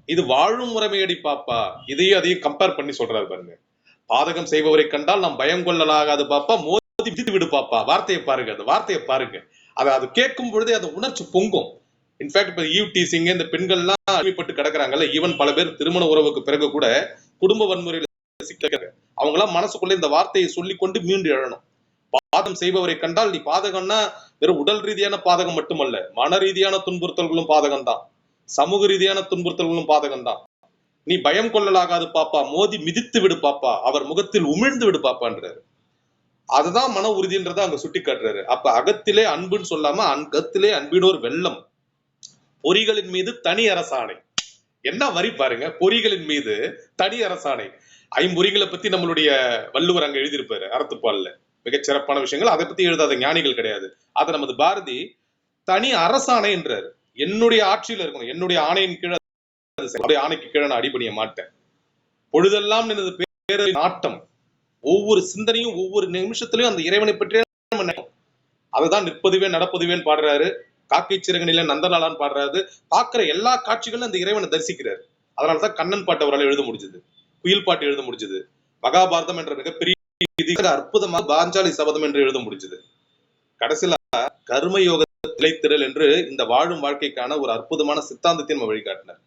இது வாழும் முறைமையடி பாப்பா. இதையும் அதையும் கம்பேர் பண்ணி சொல்றாரு பாருங்க. பாதகம் செய்பவரை கண்டால் நாம் பயம் கொள்ளலாகாது பாப்பா, மோதி விதித்து விடு பாப்பா. வார்த்தையை பாருங்க, அந்த வார்த்தையை பாருங்க. அது கேட்கும் பொழுதே அந்த உணர்ச்சி பொங்கும். இன்ஃபேக்ட் இப்ப ஈவ் டீசிங், இந்த பெண்கள்லாம் அடிமைப்பட்டு கிடக்குறாங்கல்ல, ஈவன் பல பேர் திருமண உறவுக்கு பிறகு கூட குடும்ப வன்முறையில சிக்கிறாங்க. அவங்க எல்லாம் மனசுக்குள்ள இந்த வார்த்தையை சொல்லி கொண்டு மீண்டு எழணும். பாதகம் செய்பவரை கண்டால் நீ பாதகம்னா வெறும் உடல் ரீதியான பாதகம் மட்டுமல்ல, மன ரீதியான துன்புறுத்தல்களும் பாதகம் தான், சமூக ரீதியான துன்புறுத்தல்களும் பாதகம் தான். நீ பயம் கொள்ளலாகாது பாப்பா, மோதி மிதித்து விடு பாப்பா, அவர் முகத்தில் உமிழ்ந்து விடு பாப்பான்றாரு. அதுதான் மன உறுதின்றத அங்க சுட்டி காட்டுறாரு. அப்ப அகத்திலே அன்புன்னு சொல்லாம அகத்திலே அன்பினோர் வெள்ளம், பொறிகளின் மீது தனி அரசாணை. என்ன வரி பாருங்க, பொறிகளின் மீது தனி அரசாணை. ஐம்பொறிகளை பத்தி நம்மளுடைய வள்ளுவர் அங்க எழுதியிருப்பாரு அறத்துப்பால்ல, மிகச் சிறப்பான விஷயங்கள். அதை பத்தி எழுதாத ஞானிகள் கிடையாது. அதை நமது பாரதி தனி அரசாணை என்றார். என்னுடைய ஆட்சியில இருக்கணும், என்னுடைய ஆணையின் கீழே, ஆணைக்கு கீழே நான் அடிபணிய மாட்டேன். பொழுதெல்லாம் எனது பேர நாட்டம், ஒவ்வொரு சிந்தனையும் ஒவ்வொரு நிமிஷத்திலையும் அந்த இறைவனை பற்றிய அதுதான் நிற்பதுவே நடப்பதுவேன்னு பாடுறாரு. காக்கை சிறகனில நந்தலாலான்னு பாடுறாரு. பார்க்கிற எல்லா காட்சிகளும் அந்த இறைவனை தரிசிக்கிறார். அதனாலதான் கண்ணன் பாட்டு அவரால் எழுத முடிஞ்சது, குயில் பாட்டு எழுத முடிஞ்சது, மகாபாரதம் என்ற மிகப்பெரிய அற்புதமாக பாஞ்சாலி சபதம் என்று எழுத முடிஞ்சது. கடைசியில கர்மயோக திளைத்திரல் என்று இந்த வாழும் வாழ்க்கைக்கான ஒரு அற்புதமான சித்தாந்தத்தை நம்ம வழிகாட்டினார்.